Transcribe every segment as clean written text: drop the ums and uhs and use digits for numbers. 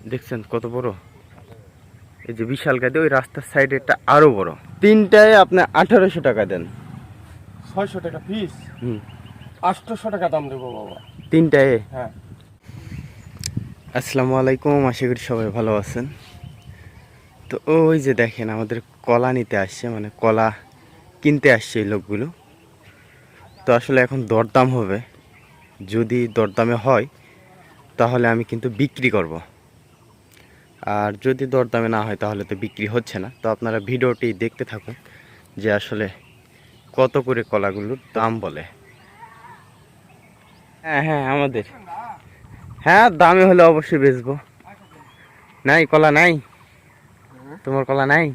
দেখছেন কত বড়, এই যে বিশাল কাঁদি, ওই রাস্তার সাইডে একটা আরো বড়। তিনটায় আপনি 1800 টাকা দেন। 600 টাকা পিস। 800 টাকা দাম দেবো বাবা তিনটায়। হ্যাঁ। আসসালামু আলাইকুম, আশা করি সবাই ভালো আছেন। তো ওই যে দেখেন আমাদের কলা নিতে আসছে, মানে কলা কিনতে আসছে এই লোকগুলো। তো আসলে এখন দরদাম হবে, যদি দরদামে হয় তাহলে আমি কিন্তু বিক্রি করব, আর যদি দরদামে না হয় তাহলে তো বিক্রি হচ্ছে না। তো আপনারা ভিডিওটি দেখতে থাকুন যে আসলে কত করে কলাগুলোর দাম বলে। হ্যাঁ হ্যাঁ আমাদের, হ্যাঁ দামে হলে অবশ্যই বেচবো। নাই কলা নাই, তোমার কলা নাই?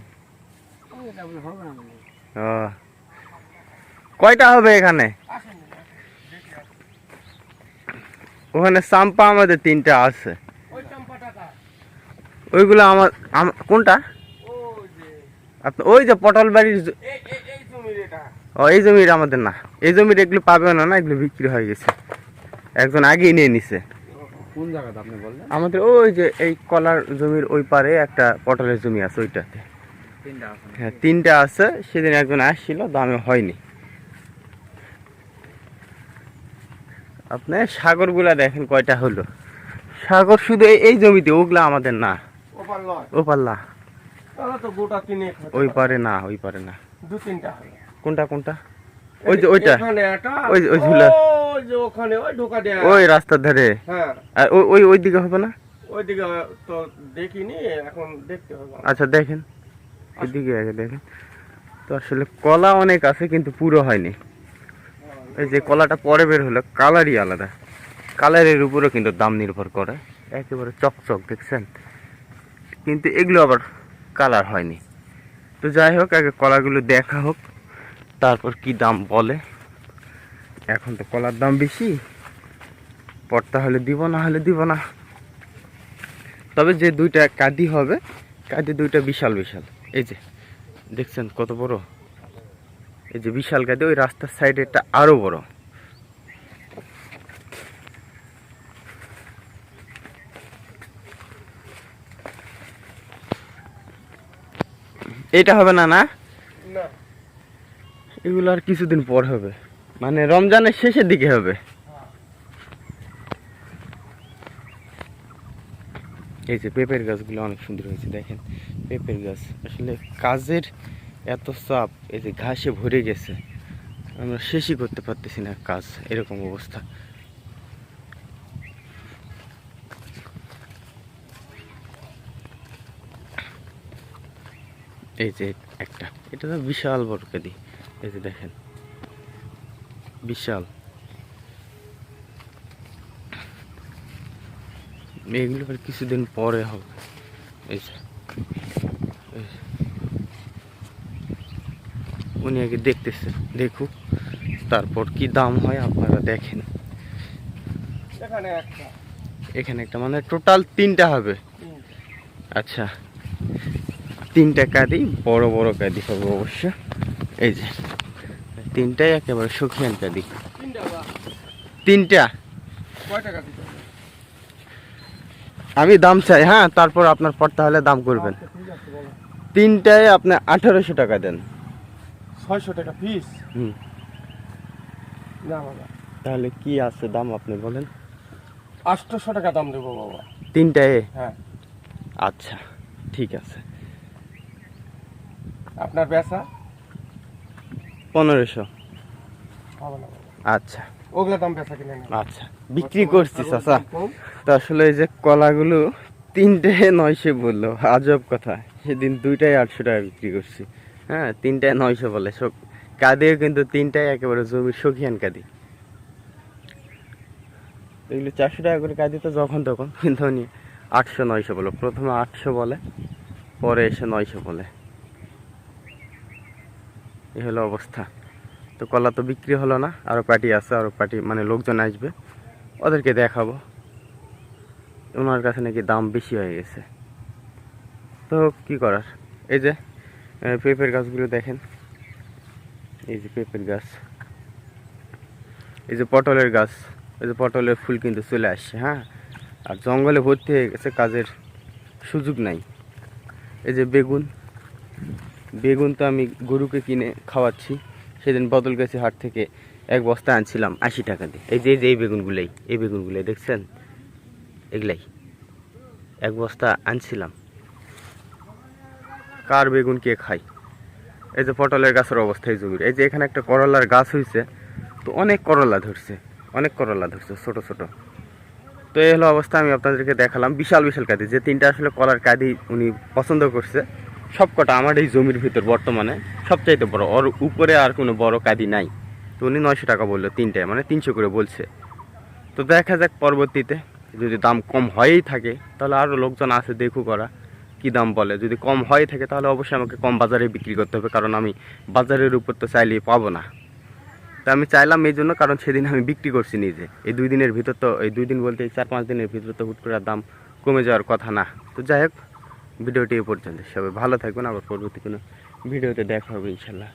ও, কয়টা হবে এখানে? ওখানে চাম্পা আমাদের 3টা আছে। ওইগুলো আমার কোনটা? ওই যে পটল বাড়ির, এই জমির আমাদের না। এই জমির এগুলো পাবে না, না এগুলো বিক্রি হয়ে গেছে, একজন আগেই নিয়ে নিছে। কোন জায়গাতে আপনি বললেন? আমাদের ওই যে এই কলার জমির ওই পারে একটা পটলের জমি আছে, ওইটাতে। হ্যাঁ 3টা আছে, সেদিন একজন আসছিল, দামে হয়নি। আপনি সাগরগুলা দেখেন কয়টা হলো। সাগর শুধু এই জমিতে, ওগুলা আমাদের না। ও পাল্লা ওই পারে না, ওই পারে না। 2-3টা কোনটা কোনটা? ওই যে ওইটা, ওই ওই ঝুলা, ওখানে ওই ঢোকা দেয়া, ওই রাস্তার ধারে। হ্যাঁ আর ওই ওই দিকে হবে না? ওইদিকে তো দেখিনি, এখন দেখতে হবে। আচ্ছা দেখেন, এদিকে আগে দেখেন। তো আসলে কলা অনেক আছে কিন্তু পুরো হয়নি। এই যে কলাটা পরে বের হলো, কালারই আলাদা। কালারের উপরও কিন্তু দাম নির্ভর করে। একেবারে চকচক দেখছেন, কিন্তু এগুলো আবার কালার হয়নি। তো যাই হোক, আগে কলাগুলো দেখা হোক, তারপর কি দাম বলে। এখন তো কলার দাম বেশি, পড়তে হলে দিব, না হলে দিব না। তবে যে 2টা কাঁদি হবে, কাঁদি 2টা বিশাল বিশাল। এই যে দেখছেন কত বড়, এই যে বিশাল কাঁদি, ওই রাস্তার সাইডে একটা আরো বড়। এটা হবে না? না এগুলো আর কিছুদিন পর হবে, মানে রমজানের শেষের দিকে হবে। এই যে পেঁপের গাছগুলো অনেক সুন্দর হয়েছে, দেখেন পেঁপের গাছ। আসলে কাজের এত চাপ, এই যে ঘাসে ভরে গেছে, আমরা শেষই করতে পারতেছি না কাজ, এরকম অবস্থা। এই যে একটা, এটা তো বিশাল বড় কাঁদি, এই যে দেখেন বিশাল। এগুলো আর কিছুদিন পরে হবে। এই যে উনি আগে দেখতেছে, দেখুক, তারপর কি দাম হয় আপনারা দেখেন। এখানে একটা, মানে টোটাল 3টা হবে। আচ্ছা 3টা কাঁদি, বড় বড় কাঁদি হবে অবশ্য। এই যে 3টাই একেবারে শৌখিন কাঁদি। 3টা আমি দাম চাই, হ্যাঁ তারপর আপনার পড়তে হলে দাম করবেন। 3টায় আপনি 1800 টাকা দেন। 600 টাকা পিস। না বাবা, তাহলে কি আছে দাম আপনি বলেন? 800 টাকা দাম দেবো বাবা 3টায়। হ্যাঁ। আচ্ছা ঠিক আছে। আপনার বেচা 1500। হবে না বাবা, আচ্ছা ওগুলো দাম বেচা কিনে না। আচ্ছা বিক্রি করছি চাচা। তো আসলে এই যে কলাগুলো 3টায় 900 বললো, আজব কথা। সেদিন 2টায় 800 টাকা বিক্রি করছি। হ্যাঁ 3টায় 900 বলে। কাঁদিও কিন্তু 3টায় একেবারে জমির শৌখিন কাঁদি। এগুলো 400 টাকা করে কাঁদি তো যখন তখন, কিন্তু উনি 800-900 বলো। প্রথমে 800 বলে, পরে এসে 900 বলে। এই হলো অবস্থা। তো কলা তো বিক্রি হলো না, আরও পার্টি আছে, আরও পার্টি মানে লোকজন আসবে, ওদেরকে দেখাবো। ওনার কাছে নাকি দাম বেশি হয়ে গেছে, তো কি করার। এই যে পেঁপের গাছগুলো দেখেন, এই যে পেঁপের গাছ, এই যে পটলের গাছ, এই যে পটলের ফুল কিন্তু চলে আসছে। হ্যাঁ, আর জঙ্গলে ভর্তি হয়ে গেছে কাজের সুযোগ নাই। এই যে বেগুন, বেগুন তো আমি গরুকে কিনে খাওয়াচ্ছি। সেদিন বদলগাছি হাট থেকে এক বস্তা আনছিলাম 80 টাকা দিয়ে। এই বেগুনগুলাই দেখছেন, এগুলাই এক বস্তা আনছিলাম। কার বেগুন কে খায়? এই যে পটলের গাছের অবস্থা এই জমির। এই যে এখানে একটা করলার গাছ হয়েছে, তো অনেক করলা ধরছে ছোট ছোট। তো এই হলো অবস্থা, আমি আপনাদেরকে দেখালাম বিশাল বিশাল কাঁদি। যে 3টা আসলে কলার কাঁদি উনি পছন্দ করছে, সবকটা আমার এই জমির ভিতর বর্তমানে সবচাইতে বড়। ওর উপরে আর কোনো বড় কাঁদি নাই। তো উনি 900 টাকা বললো 3টায়, মানে 300 করে বলছে। তো দেখা যাক পরবর্তীতে যদি দাম কম হয়েই থাকে তাহলে আরও লোকজন আছে দেখুক ওরা কী দাম বলে। যদি কম হয়ে থাকে তাহলে অবশ্যই আমাকে কম বাজারে বিক্রি করতে হবে, কারণ আমি বাজারের উপর তো চাইলেই পাবো না। তো আমি চাইলাম এই জন্য, কারণ সেদিন আমি বিক্রি করছি নিজে। এই 2 দিনের ভিতর তো, এই 2 দিন বলতে এই 4-5 দিনের ভিতর তো হুট করে দাম কমে যাওয়ার কথা না। তো যাই হোক, ভিডিওটি এ পর্যন্ত। সবাই ভালো থাকবেন, আবার পরবর্তী কোনো ভিডিওতে দেখা হবে ইনশাল্লাহ।